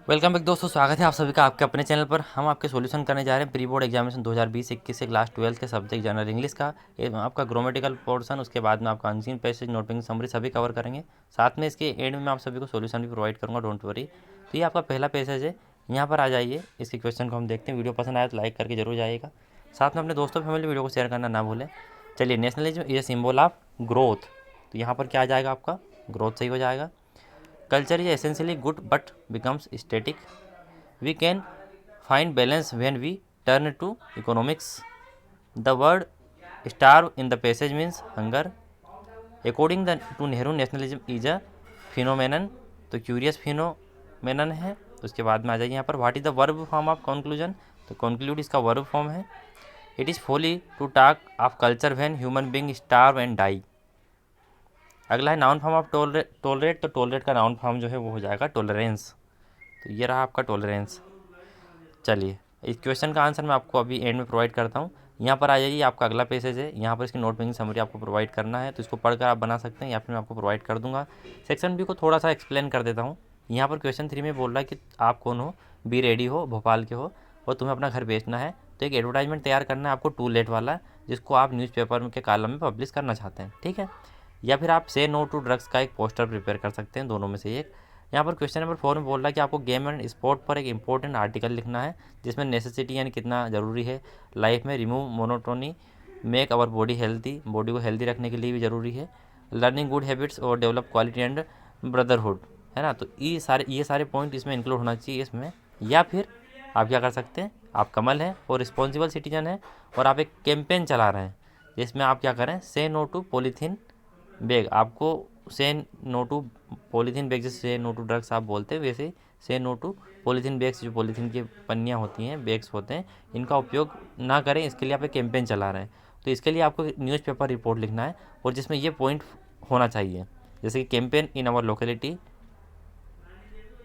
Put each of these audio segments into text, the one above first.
Welcome back दोस्तों, स्वागत है आप सभी का आपके अपने चैनल पर। हम आपके सॉल्यूशन करने जा रहे हैं प्री बोर्ड एग्जामिनेशन 2020-21 से क्लास 12 के सब्जेक्ट जनरल इंग्लिश का। ये आपका ग्रामेटिकल पोर्शन, उसके बाद में आपका अनसीन पैसेज, नोटिंग समरी सभी कवर करेंगे। साथ में इसके एंड में आप सभी को सॉल्यूशन भी प्रोवाइड करूँगा, डोंट वरी। तो ये आपका पहला पैसेज है, यहाँ पर आ जाइए। इसके क्वेश्चन को हम देखते हैं। वीडियो पसंद आया तो लाइक करके जरूर जाइएगा। साथ में अपने दोस्तों फैमिली वीडियो को शेयर करना ना भूलें। चलिए, nationalism is a symbol of growth. तो यहाँ पर क्या आ जाएगा आपका? ग्रोथ सही हो जाएगा। Culture is essentially good but becomes static. We can find balance when we turn to economics. The word starve in the passage means hunger. According to Nehru, nationalism is a phenomenon. तो curious phenomenon है। तो उसके बाद में आ जाइए यहाँ पर what is the verb form of conclusion. तो कंक्लूड इसका वर्ब फॉर्म है। It is folly to talk of culture when human being starve and die. अगला है नाउन फॉर्म ऑफ टोलरेट। तो टोलरेट का नाउन फॉर्म जो है वो हो जाएगा टोलरेंस। तो ये रहा आपका टोलरेंस। चलिए, इस क्वेश्चन का आंसर मैं आपको अभी एंड में प्रोवाइड करता हूँ। यहाँ पर आ जाइए, आपका अगला पेसेज है। यहाँ पर इसकी नोट मेकिंग समरी आपको प्रोवाइड करना है, तो इसको पढ़कर आप बना सकते हैं या फिर मैं आपको प्रोवाइड कर दूंगा। सेक्शन बी को थोड़ा सा एक्सप्लेन कर देता हूँ। यहाँ पर क्वेश्चन 3 में बोल रहा है कि आप कौन हो, बी रेडी हो, भोपाल के हो और तुम्हें अपना घर बेचना है। तो एक एडवर्टाइजमेंट तैयार करना है आपको टू लेट वाला, जिसको आप न्यूज़पेपर के कॉलम में पब्लिश करना चाहते हैं, ठीक है। या फिर आप से नो टू ड्रग्स का एक पोस्टर प्रिपेयर कर सकते हैं, दोनों में से एक। यहाँ पर क्वेश्चन नंबर 4 में बोल रहा है कि आपको गेम एंड स्पोर्ट पर एक इंपॉर्टेंट आर्टिकल लिखना है, जिसमें नेसेसिटी यानी कितना ज़रूरी है लाइफ में, remove monotony, make our body healthy, body को हेल्दी रखने के लिए भी ज़रूरी है, लर्निंग गुड हैबिट्स और डेवलप क्वालिटी एंड ब्रदरहुड, है ना। तो ये सारे पॉइंट इसमें इंक्लूड होना चाहिए इसमें। या फिर आप क्या कर सकते हैं, आप कमल हैं और रिस्पॉन्सिबल सिटीजन हैं और आप एक कैंपेन चला रहे हैं, जिसमें आप क्या करें, से नो टू पॉलीथीन बैग। आपको से नो टू पॉलीथीन बैग, जैसे से नो टू ड्रग्स आप बोलते हैं, वैसे से नो टू पॉलीथीन बैग्स, जो पॉलीथीन की पन्नियाँ होती हैं, बैग्स होते हैं, इनका उपयोग ना करें, इसके लिए आप एक कैंपेन चला रहे हैं। तो इसके लिए आपको न्यूज़पेपर रिपोर्ट लिखना है और जिसमें ये पॉइंट होना चाहिए, जैसे कि campaign in our locality,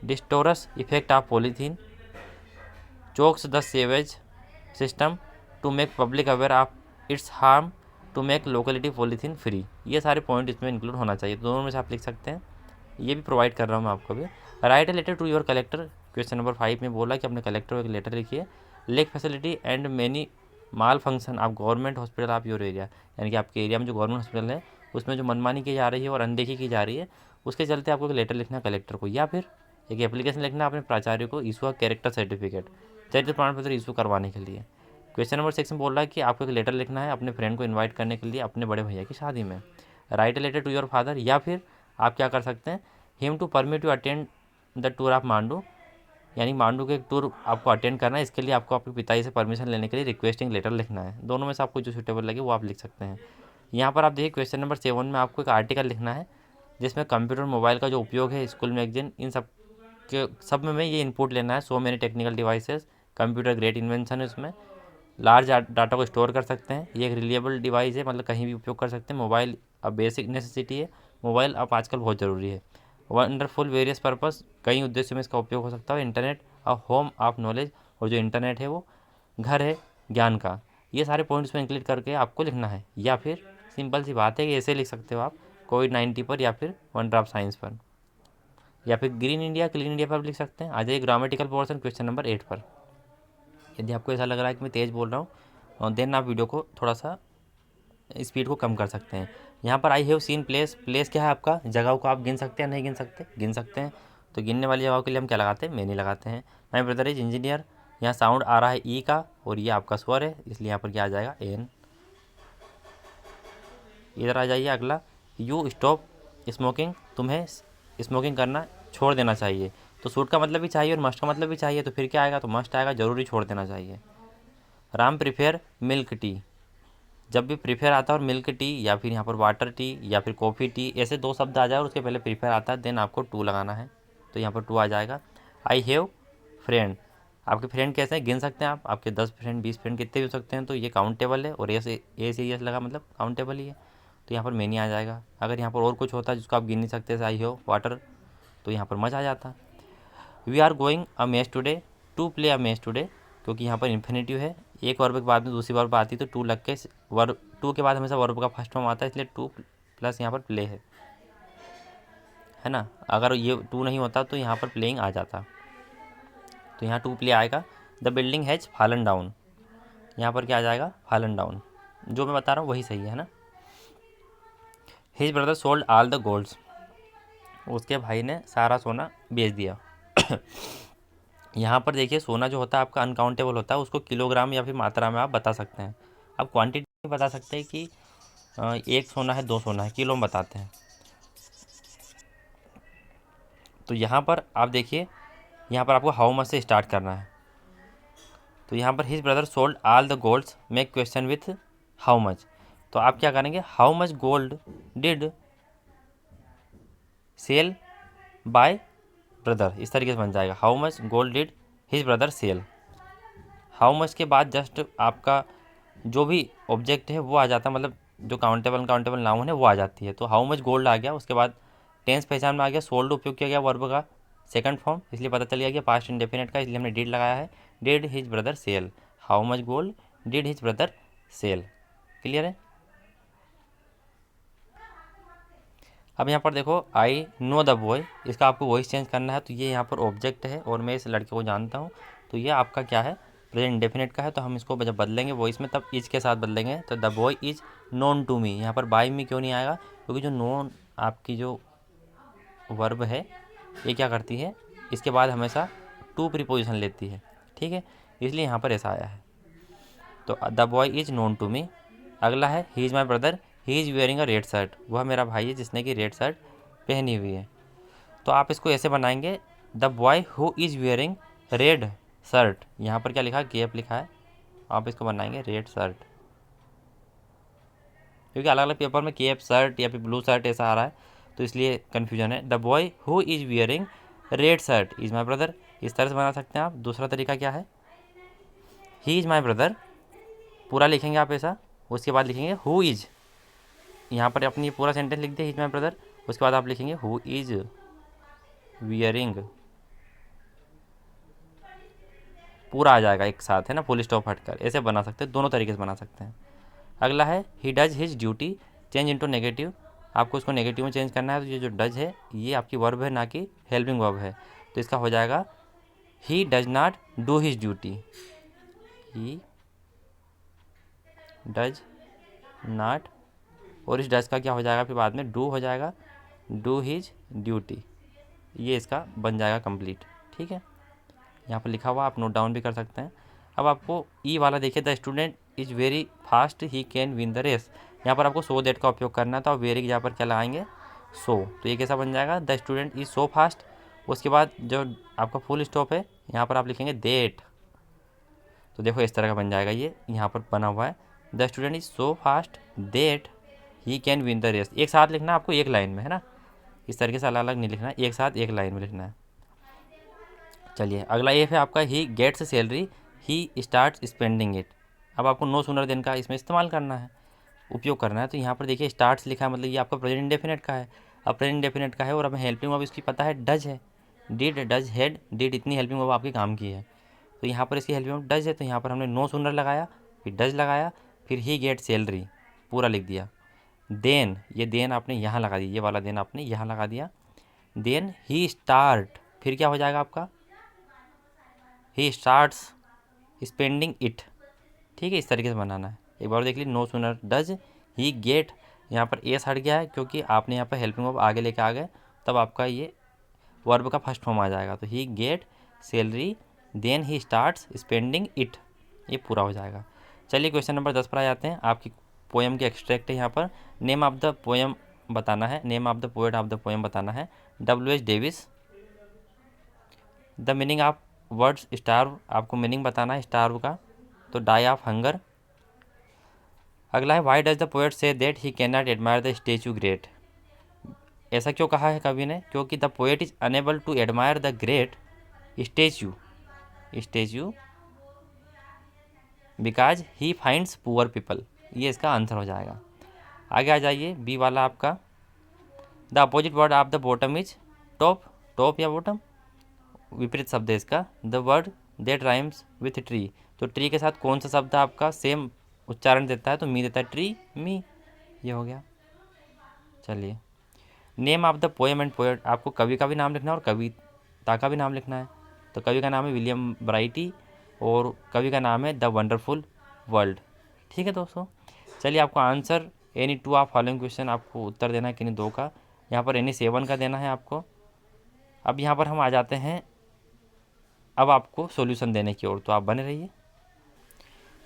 disastrous effect of polythene, chokes the sewage system to make public aware of its harm, to make locality polythene free. ये सारे पॉइंट इसमें इंक्लूड होना चाहिए। तो दोनों में से आप लिख सकते हैं, ये भी प्रोवाइड कर रहा हूँ मैं आपको भी। Write a letter to your collector. Question number 5 में बोला कि अपने कलेक्टर को एक लेटर लिखिए। Lake facility and many mall function of government hospital of your area, यानी कि आपके एरिया में जो गवर्नमेंट हॉस्पिटल है उसमें जो मनमानी की जा रही है और अनदेखी की जा रही है, उसके चलते आपको एक लेटर लिखना है कलेक्टर को। या फिर एक एप्लीकेशन लिखना है अपने प्राचार्य को, इशू अ कैरेक्टर सर्टिफिकेट, चरित्र प्रमाण पत्र इशू करवाने के लिए। क्वेश्चन नंबर 6 में बोल रहा है कि आपको एक लेटर लिखना है अपने फ्रेंड को इनवाइट करने के लिए अपने बड़े भैया की शादी में। Write a letter to your father. या फिर आप क्या कर सकते हैं, him to permit to attend the tour of Mandu, यानी मांडू के एक टूर आपको अटेंड करना है, इसके लिए आपको आपके पिताजी से परमिशन लेने के लिए रिक्वेस्टिंग लेटर लिखना है। दोनों में से आपको जो सूटेबल लगे वो आप लिख सकते हैं। यहाँ पर आप देखिए, क्वेश्चन नंबर 7 में आपको एक आर्टिकल लिखना है, जिसमें कंप्यूटर मोबाइल का जो उपयोग है, स्कूल मैगजीन, इन सब में ये इनपुट लेना है। So many technical devices, computer great invention है उसमें, लार्ज डाटा को स्टोर कर सकते हैं, ये एक रिलेबल डिवाइस है, मतलब कहीं भी उपयोग कर सकते हैं। मोबाइल अब बेसिक नेसेसिटी है, मोबाइल अब आजकल बहुत ज़रूरी है। वंडरफुल वेरियस पर्पस, कई उद्देश्यों में इसका उपयोग हो सकता है। Internet a home of knowledge, और जो इंटरनेट है वो घर है ज्ञान का। ये सारे पॉइंट्स में इंक्लूड करके आपको लिखना है। या फिर सिंपल सी बात है कि ऐसे लिख सकते हो आप, कोविड-19 पर, या फिर वंडर ऑफ साइंस पर, या फिर ग्रीन इंडिया क्लीन इंडिया पर भी लिख सकते हैं। आ जाइए ग्रामेटिकल पोर्शन क्वेश्चन नंबर 8 पर। यदि आपको ऐसा लग रहा है कि मैं तेज़ बोल रहा हूँ, देन आप वीडियो को थोड़ा सा स्पीड को कम कर सकते हैं। यहाँ पर I have seen place. Place क्या है आपका? जगह को आप गिन सकते हैं, नहीं गिन सकते? गिन सकते हैं। तो गिनने वाली जगह के लिए हम क्या लगाते हैं? मैनी लगाते हैं। My brother is engineer. यहाँ साउंड आ रहा है ई का और ये आपका स्वर है, इसलिए यहाँ पर क्या आ जाएगा? एन। इधर आ जाइए अगला, यू स्टॉप स्मोकिंग। तुम्हें स्मोकिंग करना छोड़ देना चाहिए। तो सूट का मतलब भी चाहिए और मस्ट का मतलब भी चाहिए, तो फिर क्या आएगा? तो मस्ट आएगा, ज़रूरी छोड़ देना चाहिए। Ram prefer milk tea. जब भी प्रीफेयर आता है और मिल्क टी, या फिर यहाँ पर वाटर टी, या फिर कॉफ़ी टी, ऐसे दो शब्द आ जाए और उसके पहले प्रीफेयर आता है, देन आपको टू लगाना है। तो यहाँ पर टू आ जाएगा। I have friend. आपके फ्रेंड कैसे हैं? गिन सकते हैं आप, आपके 10 फ्रेंड 20 फ्रेंड कितने भी हो सकते हैं, तो ये काउंटेबल है। और ए से यस लगा मतलब काउंटेबल ही है, तो यहाँ पर मैनी आ जाएगा। अगर यहाँ पर और कुछ होता है जिसको आप गिन नहीं सकते, जैसे आई हैव वाटर, तो यहाँ पर मच आ जाता। We are going a match today, to play a match today, क्योंकि यहाँ पर इन्फिनेटिव है, एक वर्ब के बाद में दूसरी वर्ब आती है, तो टू लग के वर्ब, टू के बाद हमेशा वर्ब का फर्स्ट फॉर्म आता है, इसलिए टू प्लस यहाँ पर प्ले है ना। अगर ये टू नहीं होता तो यहाँ पर प्लेइंग आ जाता। तो यहाँ टू प्ले आएगा। The building has fallen down, यहाँ पर क्या आ जाएगा, फॉलन डाउन। जो मैं बता रहा हूँ वही सही है ना। His brother sold all the golds, उसके भाई ने सारा सोना बेच दिया। यहाँ पर देखिए सोना जो होता है आपका अनकाउंटेबल होता है, उसको किलोग्राम या फिर मात्रा में आप बता सकते हैं। आप क्वांटिटी नहीं बता सकते कि एक सोना है, दो सोना है, किलो में बताते हैं। तो यहाँ पर आप देखिए, यहाँ पर आपको हाउ मच से स्टार्ट करना है। तो यहाँ पर his brother sold all the golds, make question with how much. तो आप क्या करेंगे, how much gold did sell by brother, इस तरीके से बन जाएगा। How much gold did his brother sell. How much के बाद जस्ट आपका जो भी ऑब्जेक्ट है वो आ जाता है, मतलब जो काउंटेबल नाउन है वो आ जाती है। तो हाउ मच गोल्ड आ गया, उसके बाद टेंस पहचान में आ गया, सोल्ड उपयोग किया गया वर्ब का सेकंड फॉर्म, इसलिए पता चल गया पास्ट इंडेफिनेट का, इसलिए हमने डिड लगाया है। Did his brother sell, how much gold did his brother sell. Clear है। अब यहाँ पर देखो, आई नो द बॉय, इसका आपको वॉइस चेंज करना है। तो ये यहाँ पर ऑब्जेक्ट है और मैं इस लड़के को जानता हूँ, तो ये आपका क्या है, प्रेजेंट इंडेफिनेट का है। तो हम इसको जब बदलेंगे वॉइस में तब इज के साथ बदलेंगे। तो the boy is known to me, यहाँ पर बाय मी क्यों नहीं आएगा, क्योंकि जो नोन आपकी जो वर्ब है ये क्या करती है, इसके बाद हमेशा टू प्रीपोजिशन लेती है, ठीक है, इसलिए यहाँ पर ऐसा आया है। तो the boy is known to me. अगला है he is my brother, he is wearing a red shirt, वह मेरा भाई है जिसने कि रेड शर्ट पहनी हुई है। तो आप इसको ऐसे बनाएंगे, the boy who is wearing red shirt, यहाँ पर क्या लिखा है, गैप लिखा है, आप इसको बनाएंगे रेड शर्ट, क्योंकि अलग अलग पेपर में कैप शर्ट या फिर ब्लू शर्ट ऐसा आ रहा है, तो इसलिए कन्फ्यूजन है। The boy who is wearing red shirt is my brother, इस तरह से बना सकते हैं आप। दूसरा तरीका क्या है, ही इज़ माई ब्रदर, पूरा लिखेंगे आप ऐसा, उसके बाद लिखेंगे हु इज़, यहाँ पर अपनी पूरा सेंटेंस लिख दिया, ही इज़ माई ब्रदर, उसके बाद आप लिखेंगे हु इज़ वियरिंग, पूरा आ जाएगा एक साथ, है ना, फुल स्टॉप हटकर, ऐसे बना सकते हैं, दोनों तरीके से बना सकते हैं। अगला है he does his duty change into negative, आपको इसको नेगेटिव में चेंज करना है। तो ये जो डज है ये आपकी वर्ब है, ना कि हेल्पिंग वर्ब है, तो इसका हो जाएगा he does not do his duty, he does not, और इस डज का क्या हो जाएगा फिर बाद में, डू हो जाएगा, डू हिज ड्यूटी, ये इसका बन जाएगा कंप्लीट, ठीक है। यहाँ पर लिखा हुआ आप नोट डाउन भी कर सकते हैं। अब आपको ई वाला देखिए, the student is very fast he can win the race, यहाँ पर आपको सो दैट का उपयोग करना है, तो आप वेरी की यहाँ पर क्या लगाएंगे, सो, तो ये कैसा बन जाएगा, the student is so fast, उसके बाद जो आपका फुल स्टॉप है यहाँ पर आप लिखेंगे देट, तो देखो इस तरह का बन जाएगा, ये यहाँ पर बना हुआ है, the student is so fast that he can win the race, एक साथ लिखना आपको एक लाइन में, है ना, इस तरीके से अलग अलग नहीं लिखना है, एक साथ एक लाइन में लिखना है। चलिए अगला ये है आपका, he gets salary he start spending it, अब आपको नो सूनर देन का इसमें इस्तेमाल करना है, उपयोग करना है। तो यहाँ पर देखिए स्टार्ट्स लिखा है, मतलब ये आपका प्रेजेंट इंडेफिनेट का है, अब प्रेजेंट इंडेफिनेट का है और अब हेल्पिंग वर्ब इसकी पता है डज है, डिड डज हैड डिड, इतनी हेल्पिंग वर्ब आपके काम की है, तो यहाँ पर इसकी हेल्पिंग वर्ब डज है, तो यहाँ पर हमने नो सूनर लगाया, फिर डज लगाया, फिर ही गेट सैलरी पूरा लिख दिया, देन ये देन आपने यहाँ लगा दिया, ये वाला देन आपने यहाँ लगा दिया, देन ही स्टार्ट, फिर क्या हो जाएगा आपका, ही स्टार्ट्स स्पेंडिंग इट, ठीक है, इस तरीके से बनाना है। एक बार देख लीजिए, no sooner does he get, यहाँ पर एस हट गया है क्योंकि आपने यहाँ पर हेल्पिंग वर्ब आगे लेके आ गए, तब आपका ये वर्ब का फर्स्ट फॉर्म आ जाएगा, तो he get salary then he starts spending it, ये पूरा हो जाएगा। चलिए क्वेश्चन नंबर 10 पर आ जाते हैं। आपकी पोएम की एक्सट्रैक्ट है यहाँ पर, नेम ऑफ द पोएम बताना है, name of the poet of the poem बताना है, W.H. Davis. The meaning of words starve, आपको मीनिंग बताना है स्टार्व का, तो डाई ऑफ हंगर। अगला है why does the poet say that he can not admire the statue great, ऐसा क्यों कहा है कवि ने, क्योंकि the poet is unable to admire the great statue because he finds poor people, ये इसका आंसर हो जाएगा। आगे आ जाइए, बी वाला आपका, the opposite word of the bottom is top, top या बॉटम विपरीत शब्द है इसका, the word that rhymes with tree, तो ट्री के साथ कौन सा शब्द आपका सेम उच्चारण देता है, तो मी देता है, ट्री मी, ये हो गया। चलिए name of the poem and poet, आपको कवि का भी नाम लिखना है और कविता का भी नाम लिखना है। तो कवि का नाम है विलियम ब्राइटी और कवि का नाम है द वंडरफुल वर्ल्ड। ठीक है दोस्तों, चलिए आपको answer any two of following question आपको उत्तर देना है, किन्हीं दो का, यहाँ पर एनी 7 का देना है आपको। अब यहाँ पर हम आ जाते हैं अब आपको सॉल्यूशन देने की ओर, तो आप बने रहिए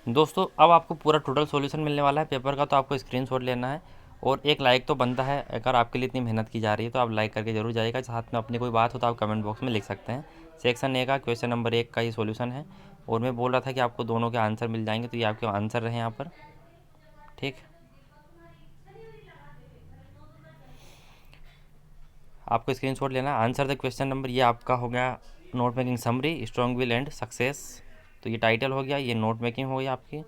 दोस्तों। अब आपको पूरा टोटल सॉल्यूशन मिलने वाला है पेपर का, तो आपको स्क्रीनशॉट लेना है और एक लाइक तो बनता है। अगर आपके लिए इतनी मेहनत की जा रही है तो आप लाइक करके जरूर जाइएगा। साथ में अपनी कोई बात हो तो आप कमेंट बॉक्स में लिख सकते हैं। सेक्शन ए का क्वेश्चन नंबर 1 का ये सॉल्यूशन है और मैं बोल रहा था कि आपको दोनों के आंसर मिल जाएंगे, तो ये आपके आंसर रहे यहाँ पर। ठीक, आपको स्क्रीनशॉट लेना है। आंसर द क्वेश्चन नंबर, ये आपका हो गया note making summary strong will and success, तो ये टाइटल हो गया, ये नोट मेकिंग हो गई आपकी,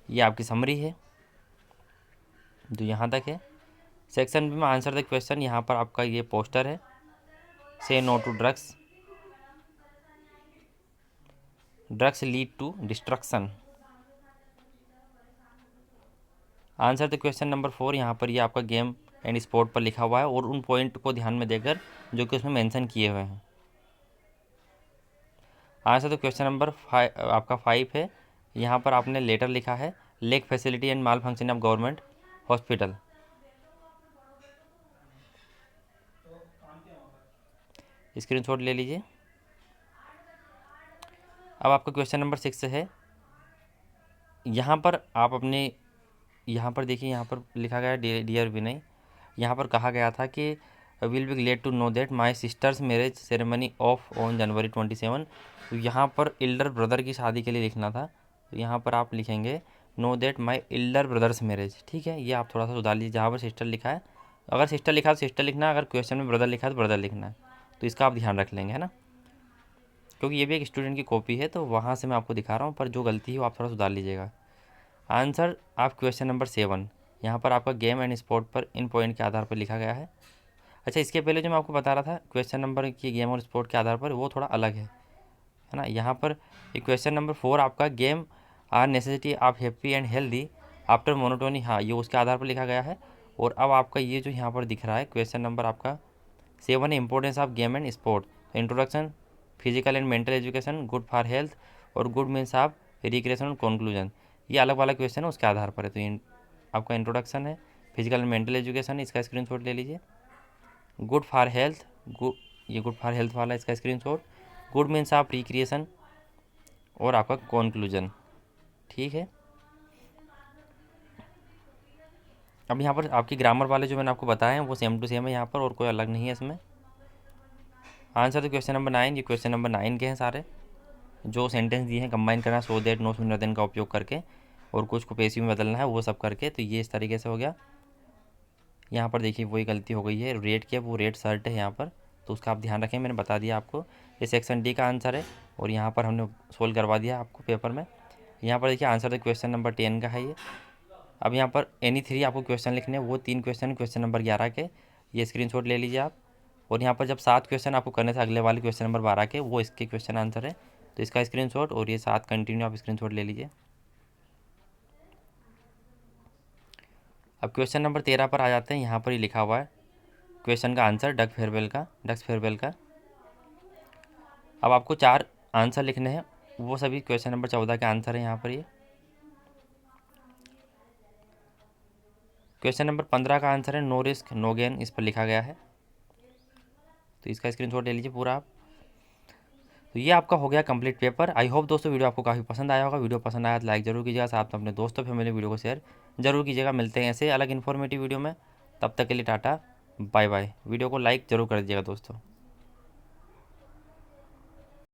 ये आपकी समरी है जो यहाँ तक है। सेक्शन बी में आंसर द क्वेश्चन, यहाँ पर आपका ये पोस्टर है, say no to drugs, drugs lead to destruction. Answer the question number 4, यहाँ पर ये आपका गेम एंड स्पोर्ट पर लिखा हुआ है और उन पॉइंट को ध्यान में देकर जो कि उसमें मेंशन किए हुए हैं। आंसर द क्वेश्चन नंबर 5 आपका 5 है, यहाँ पर आपने लेटर लिखा है, lake facility and mall function of government hospital. Screenshot ले लीजिए। अब आपका क्वेश्चन नंबर 6 है, यहाँ पर आप अपने, यहाँ पर देखिए, यहाँ पर लिखा गया है डियर विनय, यहाँ पर कहा गया था कि will be glad to know that my sister's marriage ceremony of on January 27। तो यहाँ पर एल्डर ब्रदर की शादी के लिए लिखना था, तो यहाँ पर आप लिखेंगे no that my elder brothers marriage. ठीक है, ये आप थोड़ा सा सुधार लीजिए, जहाँ पर सिस्टर लिखा है, अगर सिस्टर लिखा है तो सिस्टर लिखना है, अगर क्वेश्चन में ब्रदर लिखा है तो ब्रदर लिखना है, तो इसका आप ध्यान रख लेंगे, है ना, क्योंकि ये भी एक स्टूडेंट की कॉपी है, तो वहाँ से मैं आपको दिखा रहा हूँ, पर जो गलती है वो आप थोड़ा सुधार लीजिएगा। आंसर आप क्वेश्चन नंबर 7, यहाँ पर आपका गेम एंड स्पोर्ट पर इन पॉइंट के आधार पर लिखा गया है। अच्छा, इसके पहले जो मैं आपको बता रहा था क्वेश्चन नंबर की गेम और स्पोर्ट के आधार पर, वो थोड़ा अलग है ना। यहाँ पर क्वेश्चन नंबर 4 आपका game are necessity of happy and healthy after monotony, हाँ ये उसके आधार पर लिखा गया है। और अब आपका ये जो यहाँ पर दिख रहा है क्वेश्चन नंबर आपका 7 है, importance of game and sport, introduction, physical and mental education, good for health और गुड मीन्स ऑफ रिक्रिएशन और कंक्लूजन, ये अलग वाला क्वेश्चन है उसके आधार पर है। तो ये आपका इंट्रोडक्शन है, फिजिकल एंड मेंटल एजुकेशन, इसका स्क्रीनशॉट ले लीजिए। गुड फॉर हेल्थ, ये गुड फॉर हेल्थ वाला इसका screenshot, good means of recreation और आपका कंक्लूजन। ठीक है, अब यहाँ पर आपकी ग्रामर वाले जो मैंने आपको बताए हैं वो सेम टू सेम है यहाँ पर, और कोई अलग नहीं है इसमें। आंसर तो क्वेश्चन नंबर 9, ये क्वेश्चन नंबर 9 के हैं सारे, जो सेंटेंस दिए हैं कंबाइन करना, so that, no sooner than का उपयोग करके, और कुछ को पेशिव में बदलना है वो सब करके, तो ये इस तरीके से हो गया। यहाँ पर देखिए वही गलती हो गई है, रेड की वो रेड शर्ट है यहाँ पर, तो उसका आप ध्यान रखें, मैंने बता दिया आपको। ये सेक्शन डी का आंसर है और यहाँ पर हमने सोल्व करवा दिया आपको पेपर में। यहाँ पर देखिए आंसर तो क्वेश्चन नंबर 10 का है ये। अब यहाँ पर एनी 3 आपको क्वेश्चन लिखने हैं, वो 3 क्वेश्चन क्वेश्चन नंबर 11 के, ये स्क्रीनशॉट ले लीजिए आप। और यहाँ पर जब 7 क्वेश्चन आपको करने थे अगले वाले क्वेश्चन नंबर 12 के, वो इसके क्वेश्चन आंसर है, तो इसका स्क्रीनशॉट और ये 7 कंटिन्यू आप स्क्रीनशॉट ले लीजिए। अब क्वेश्चन नंबर 13 पर आ जाते हैं, यहाँ पर ही लिखा हुआ है क्वेश्चन का आंसर डक्स फेयरवेल का। अब आपको 4 आंसर लिखने हैं, वो सभी क्वेश्चन नंबर 14 के आंसर है यहाँ पर। ये क्वेश्चन नंबर 15 का आंसर है नो रिस्क नो गेन, इस पर लिखा गया है, तो इसका स्क्रीनशॉट ले लीजिए पूरा आप। तो ये आपका हो गया कंप्लीट पेपर। आई होप दोस्तों वीडियो आपको काफ़ी पसंद आया होगा। वीडियो पसंद आया तो लाइक जरूर कीजिएगा, साथ में अपने दोस्तों फैमिली वीडियो को शेयर जरूर कीजिएगा। मिलते हैं ऐसे अलग इन्फॉर्मेटिव वीडियो में, तब तक के लिए टाटा बाय बाय। वीडियो को लाइक जरूर कर दीजिएगा दोस्तों।